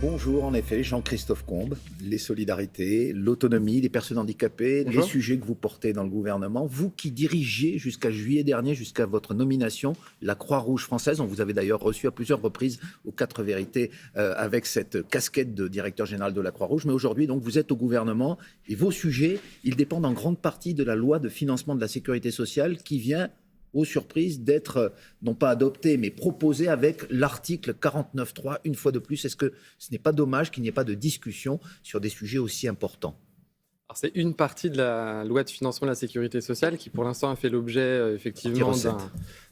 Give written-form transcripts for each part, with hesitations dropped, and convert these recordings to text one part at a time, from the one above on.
Bonjour, en effet, Jean-Christophe Combe, les solidarités, l'autonomie, les personnes handicapées, Bonjour. les sujets que vous portez dans le gouvernement. Vous qui dirigiez jusqu'à juillet dernier, jusqu'à votre nomination, la Croix-Rouge française. On vous avait d'ailleurs reçu à plusieurs reprises aux 4 vérités avec cette casquette de directeur général de la Croix-Rouge. Mais aujourd'hui, donc, vous êtes au gouvernement et vos sujets, ils dépendent en grande partie de la loi de financement de la sécurité sociale qui vient aux surprises d'être, non pas adopté, mais proposé avec l'article 49.3, une fois de plus. Est-ce que ce n'est pas dommage qu'il n'y ait pas de discussion sur des sujets aussi importants ? Alors, c'est une partie de la loi de financement de la sécurité sociale qui, pour l'instant, a fait l'objet effectivement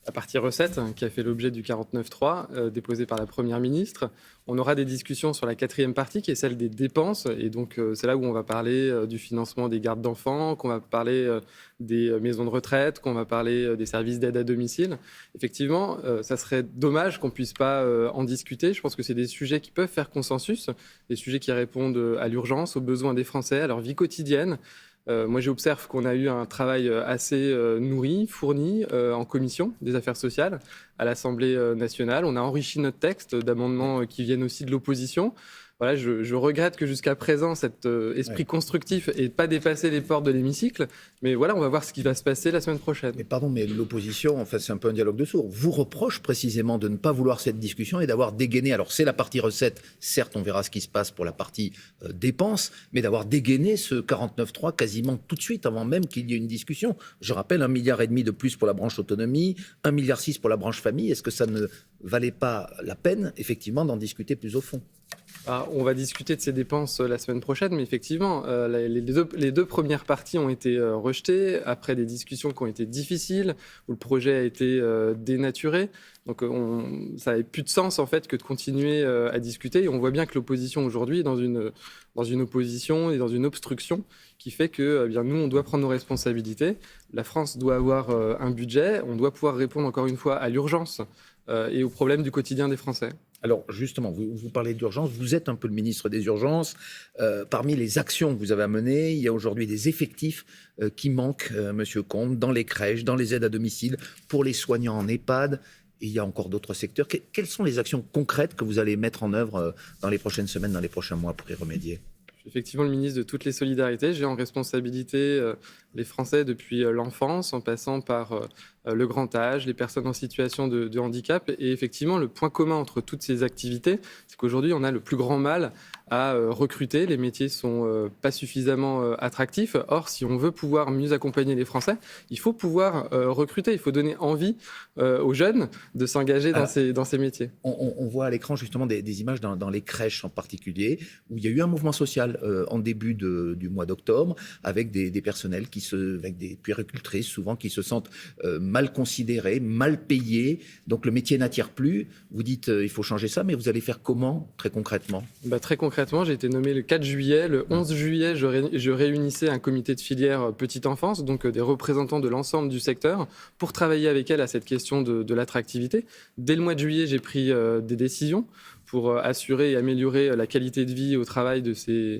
la partie recette qui a fait l'objet du 49.3 déposé par la Première ministre. On aura des discussions sur la quatrième partie qui est celle des dépenses. Et donc, c'est là où on va parler du financement des gardes d'enfants, qu'on va parler des maisons de retraite, qu'on va parler des services d'aide à domicile. Effectivement, ça serait dommage qu'on ne puisse pas en discuter. Je pense que c'est des sujets qui peuvent faire consensus, des sujets qui répondent à l'urgence, aux besoins des Français, à leur vie quotidienne. Moi, j'observe qu'on a eu un travail assez nourri, fourni en commission des affaires sociales à l'Assemblée nationale. On a enrichi notre texte d'amendements qui viennent aussi de l'opposition. Voilà, je regrette que jusqu'à présent, cet esprit constructif n'ait pas dépassé les portes de l'hémicycle. Mais voilà, on va voir ce qui va se passer la semaine prochaine. Mais pardon, mais l'opposition, en fait, c'est un peu un dialogue de sourds, vous reproche précisément de ne pas vouloir cette discussion et d'avoir dégainé, alors c'est la partie recette, certes, on verra ce qui se passe pour la partie dépenses, mais d'avoir dégainé ce 49.3 quasiment tout de suite, avant même qu'il y ait une discussion. Je rappelle, 1,5 milliard de plus pour la branche autonomie, 1,6 milliard pour la branche famille. Est-ce que ça ne valait pas la peine, effectivement, d'en discuter plus au fond ? On va discuter de ces dépenses la semaine prochaine, mais effectivement, les deux premières parties ont été rejetées après des discussions qui ont été difficiles, où le projet a été dénaturé. Donc ça n'avait plus de sens en fait que de continuer à discuter. Et on voit bien que l'opposition aujourd'hui est dans une opposition et dans une obstruction qui fait que bien, nous, on doit prendre nos responsabilités. La France doit avoir un budget, on doit pouvoir répondre encore une fois à l'urgence et aux problèmes du quotidien des Français. Alors justement, vous parlez d'urgence, vous êtes un peu le ministre des urgences. Parmi les actions que vous avez à mener, il y a aujourd'hui des effectifs qui manquent, Monsieur Combe, dans les crèches, dans les aides à domicile, pour les soignants en EHPAD. Et il y a encore d'autres secteurs. Quelles sont les actions concrètes que vous allez mettre en œuvre dans les prochaines semaines, dans les prochains mois pour y remédier ? Je suis effectivement le ministre de toutes les solidarités. J'ai en responsabilité les Français depuis l'enfance, en passant par le grand âge, les personnes en situation de handicap. Et effectivement, le point commun entre toutes ces activités, c'est qu'aujourd'hui, on a le plus grand mal à recruter. Les métiers ne sont pas suffisamment attractifs. Or, si on veut pouvoir mieux accompagner les Français, il faut pouvoir recruter. Il faut donner envie aux jeunes de s'engager dans ces métiers. On voit à l'écran justement des images dans les crèches en particulier, où il y a eu un mouvement social en début du mois d'octobre, avec des personnels avec des puéricultrices souvent qui se sentent mal considérés, mal payés. Donc le métier n'attire plus. Vous dites il faut changer ça, mais vous allez faire comment très concrètement ? Très concrètement, j'ai été nommé le 4 juillet. Le 11 juillet, je réunissais un comité de filière petite enfance, donc des représentants de l'ensemble du secteur, pour travailler avec elle à cette question de l'attractivité. Dès le mois de juillet, j'ai pris des décisions pour assurer et améliorer la qualité de vie au travail de ces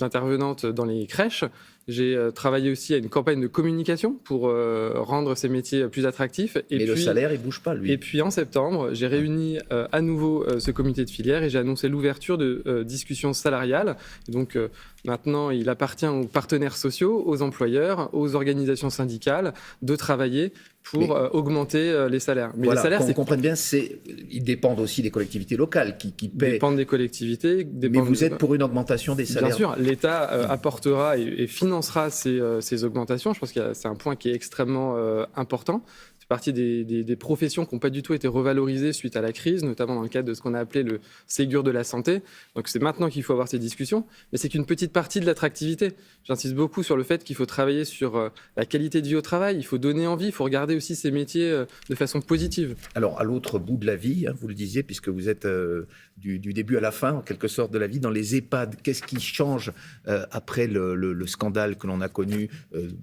intervenantes dans les crèches. J'ai travaillé aussi à une campagne de communication pour rendre ces métiers plus attractifs. Mais le salaire, il ne bouge pas, lui. Et puis en septembre, j'ai réuni à nouveau ce comité de filière et j'ai annoncé l'ouverture de discussions salariales. Donc maintenant, il appartient aux partenaires sociaux, aux employeurs, aux organisations syndicales de travailler pour augmenter les salaires. Mais voilà, les salaires, qu'on comprenne bien, ils dépendent aussi des collectivités locales qui paient. Dépendent des collectivités. Mais vous êtes pour une augmentation des salaires ? Bien sûr, l'État apportera et financera ces augmentations. Je pense que c'est un point qui est extrêmement important. C'est partie des professions qui n'ont pas du tout été revalorisées suite à la crise, notamment dans le cadre de ce qu'on a appelé le Ségur de la santé. Donc c'est maintenant qu'il faut avoir ces discussions, mais c'est qu'une petite partie de l'attractivité. J'insiste beaucoup sur le fait qu'il faut travailler sur la qualité de vie au travail, il faut donner envie, il faut regarder aussi ces métiers de façon positive. Alors à l'autre bout de la vie, vous le disiez, puisque vous êtes du début à la fin, en quelque sorte, de la vie, dans les EHPAD, qu'est-ce qui change après le scandale que l'on a connu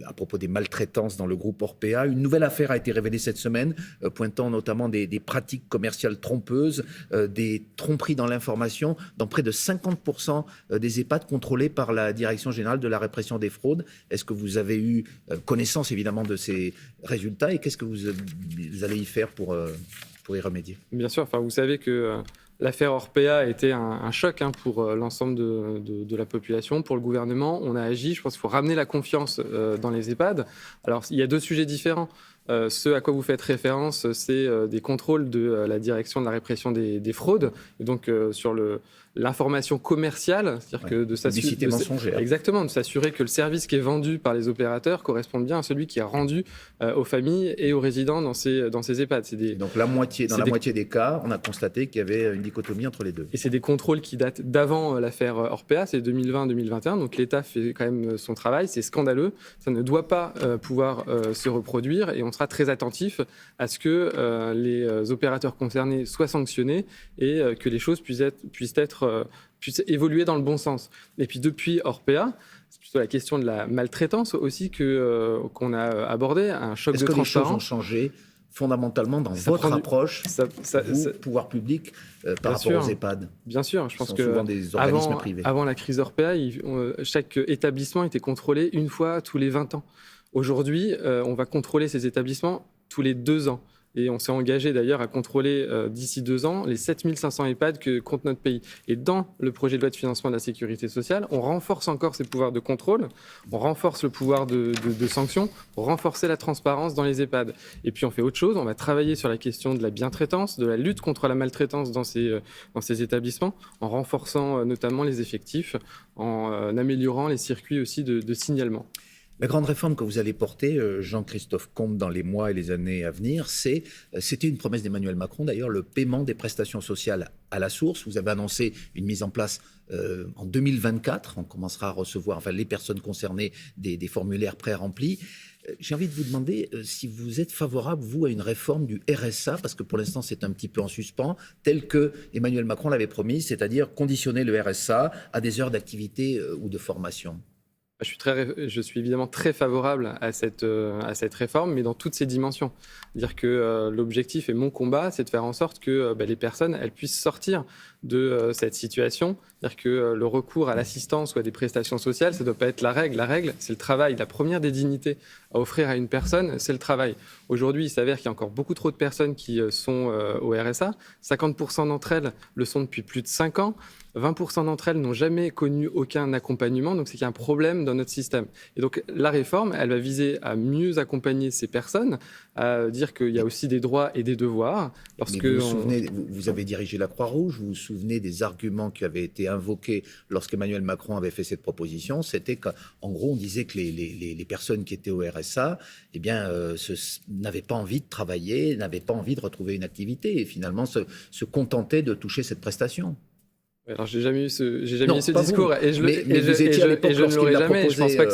à propos des maltraitances dans le groupe Orpea ? Une nouvelle affaire a été révélée cette semaine, pointant notamment des pratiques commerciales trompeuses, des tromperies dans l'information, dans près de 50% des EHPAD contrôlés par la Direction générale de la répression des fraudes. Est-ce que vous avez eu connaissance évidemment de ces résultats et qu'est-ce que vous allez y faire pour y remédier ? Bien sûr, vous savez que L'affaire Orpea a été un choc pour l'ensemble de la population, pour le gouvernement. On a agi, je pense qu'il faut ramener la confiance dans les EHPAD. Alors, il y a deux sujets différents. Ce à quoi vous faites référence, c'est des contrôles de la direction de la répression des fraudes, et donc sur l'information commerciale, c'est-à-dire que de s'assurer, mensongère. Exactement, de s'assurer que le service qui est vendu par les opérateurs corresponde bien à celui qui est rendu aux familles et aux résidents dans ces EHPAD. Donc la moitié des cas, on a constaté qu'il y avait une dichotomie entre les deux. Et c'est des contrôles qui datent d'avant l'affaire Orpea, c'est 2020-2021, donc l'État fait quand même son travail, c'est scandaleux, ça ne doit pas pouvoir se reproduire, et on sera très attentif à ce que les opérateurs concernés soient sanctionnés et que les choses puissent évoluer dans le bon sens. Et puis depuis Orpea, c'est plutôt la question de la maltraitance aussi qu'on a abordé, un choc de transparence. Est-ce que les choses ont changé fondamentalement dans votre approche, pouvoir public, par rapport aux EHPAD? Bien sûr, je pense que souvent des organismes privés. Avant la crise Orpea, chaque établissement était contrôlé une fois tous les 20 ans. Aujourd'hui, on va contrôler ces établissements tous les 2 ans. Et on s'est engagé d'ailleurs à contrôler d'ici 2 ans les 7500 EHPAD que compte notre pays. Et dans le projet de loi de financement de la sécurité sociale, on renforce encore ces pouvoirs de contrôle, on renforce le pouvoir de sanction pour renforcer la transparence dans les EHPAD. Et puis on fait autre chose, on va travailler sur la question de la bientraitance, de la lutte contre la maltraitance dans ces établissements, en renforçant notamment les effectifs, en améliorant les circuits aussi de signalement. La grande réforme que vous allez porter, Jean-Christophe Combe, dans les mois et les années à venir, c'était une promesse d'Emmanuel Macron, d'ailleurs, le paiement des prestations sociales à la source. Vous avez annoncé une mise en place en 2024. On commencera à recevoir, les personnes concernées, des formulaires pré-remplis. J'ai envie de vous demander si vous êtes favorable, vous, à une réforme du RSA, parce que pour l'instant, c'est un petit peu en suspens, tel que Emmanuel Macron l'avait promis, c'est-à-dire conditionner le RSA à des heures d'activité ou de formation. Je suis évidemment très favorable à cette réforme, mais dans toutes ses dimensions. C'est-à-dire que l'objectif et mon combat, c'est de faire en sorte que les personnes elles puissent sortir de cette situation. C'est-à-dire que le recours à l'assistance ou à des prestations sociales, ça ne doit pas être la règle. La règle, c'est le travail. La première des dignités à offrir à une personne, c'est le travail. Aujourd'hui, il s'avère qu'il y a encore beaucoup trop de personnes qui sont au RSA. 50% d'entre elles le sont depuis plus de 5 ans. 20% d'entre elles n'ont jamais connu aucun accompagnement, donc c'est qu'il y a un problème dans notre système. Et donc la réforme, elle va viser à mieux accompagner ces personnes, à dire qu'il y a aussi des droits et des devoirs. Vous avez dirigé la Croix-Rouge, vous vous souvenez des arguments qui avaient été invoqués lorsqu'Emmanuel Macron avait fait cette proposition, c'était qu'en gros on disait que les personnes qui étaient au RSA n'avaient pas envie de travailler, n'avaient pas envie de retrouver une activité et finalement se contentaient de toucher cette prestation. Alors j'ai jamais eu ce discours et je ne l'aurai jamais. Je pense pas que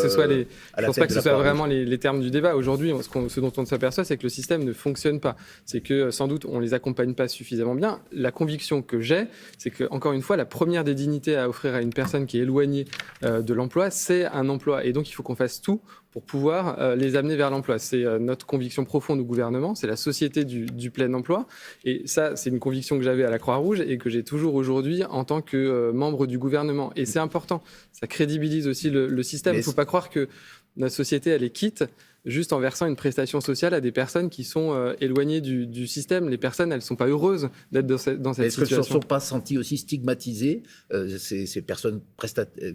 ce soit vraiment les termes du débat. Aujourd'hui, ce dont on s'aperçoit, c'est que le système ne fonctionne pas. C'est que sans doute on les accompagne pas suffisamment bien. La conviction que j'ai, c'est que encore une fois, la première des dignités à offrir à une personne qui est éloignée de l'emploi, c'est un emploi. Et donc il faut qu'on fasse tout pour pouvoir les amener vers l'emploi. C'est notre conviction profonde au gouvernement, c'est la société du plein emploi. Et ça, c'est une conviction que j'avais à la Croix-Rouge et que j'ai toujours aujourd'hui en tant que membre du gouvernement. Et c'est important, ça crédibilise aussi le système. Il ne faut pas croire que notre société, elle est quitte juste en versant une prestation sociale à des personnes qui sont éloignées du système. Les personnes, elles ne sont pas heureuses d'être dans cette situation. Est-ce qu'elles ne se sont pas senties aussi stigmatisées, ces personnes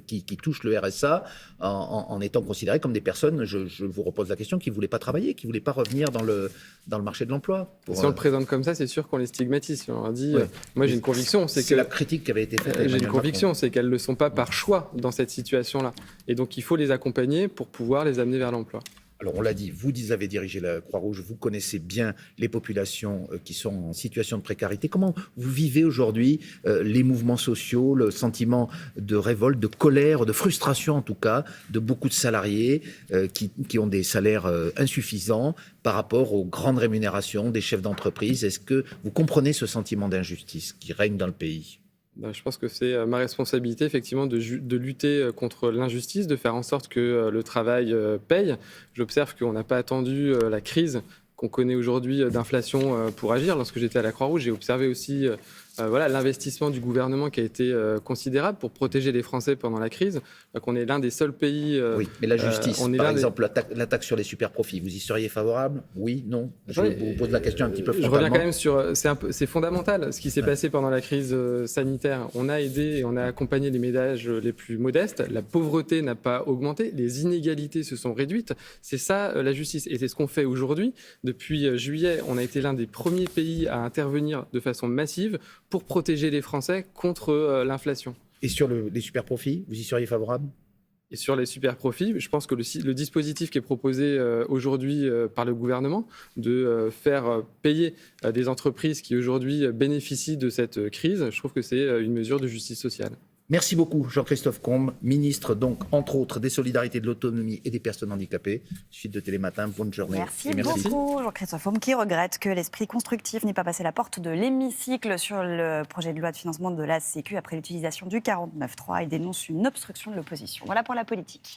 qui touchent le RSA, en étant considérées comme des personnes, je vous repose la question, qui ne voulaient pas travailler, qui ne voulaient pas revenir dans le marché de l'emploi Si on le présente comme ça, c'est sûr qu'on les stigmatise. Si on leur dit, moi j'ai une conviction, c'est la critique qui avait été faite. J'ai une conviction, c'est qu'elles ne le sont pas par choix dans cette situation-là. Et donc il faut les accompagner pour pouvoir les amener vers l'emploi. Alors on l'a dit, vous avez dirigé la Croix-Rouge, vous connaissez bien les populations qui sont en situation de précarité. Comment vous vivez aujourd'hui les mouvements sociaux, le sentiment de révolte, de colère, de frustration en tout cas, de beaucoup de salariés qui ont des salaires insuffisants par rapport aux grandes rémunérations des chefs d'entreprise? Est-ce que vous comprenez ce sentiment d'injustice qui règne dans le pays ? Je pense que c'est ma responsabilité, effectivement, de lutter contre l'injustice, de faire en sorte que le travail paye. J'observe qu'on n'a pas attendu la crise qu'on connaît aujourd'hui d'inflation pour agir. Lorsque j'étais à la Croix-Rouge, j'ai observé aussi l'investissement du gouvernement qui a été considérable pour protéger les Français pendant la crise. Donc on est l'un des seuls pays... oui, mais la justice, par exemple, la taxe sur les super-profits, vous y seriez favorable? Oui, non? Je vous pose la question un petit peu frontalement. Je reviens quand même sur... C'est fondamental ce qui s'est passé pendant la crise sanitaire. On a aidé et on a accompagné les ménages les plus modestes. La pauvreté n'a pas augmenté. Les inégalités se sont réduites. C'est ça la justice. Et c'est ce qu'on fait aujourd'hui. Depuis juillet, on a été l'un des premiers pays à intervenir de façon massive pour protéger les Français contre l'inflation. Et sur les super-profits, vous y seriez favorable? Et sur les super-profits, je pense que le dispositif qui est proposé aujourd'hui par le gouvernement de faire payer des entreprises qui aujourd'hui bénéficient de cette crise, je trouve que c'est une mesure de justice sociale. Merci beaucoup, Jean-Christophe Combe, ministre, donc, entre autres, des solidarités, de l'autonomie et des personnes handicapées. Suite de Télématin, bonne journée. Merci beaucoup, Jean-Christophe Combe, qui regrette que l'esprit constructif n'ait pas passé la porte de l'hémicycle sur le projet de loi de financement de la Sécu après l'utilisation du 49.3 et dénonce une obstruction de l'opposition. Voilà pour la politique.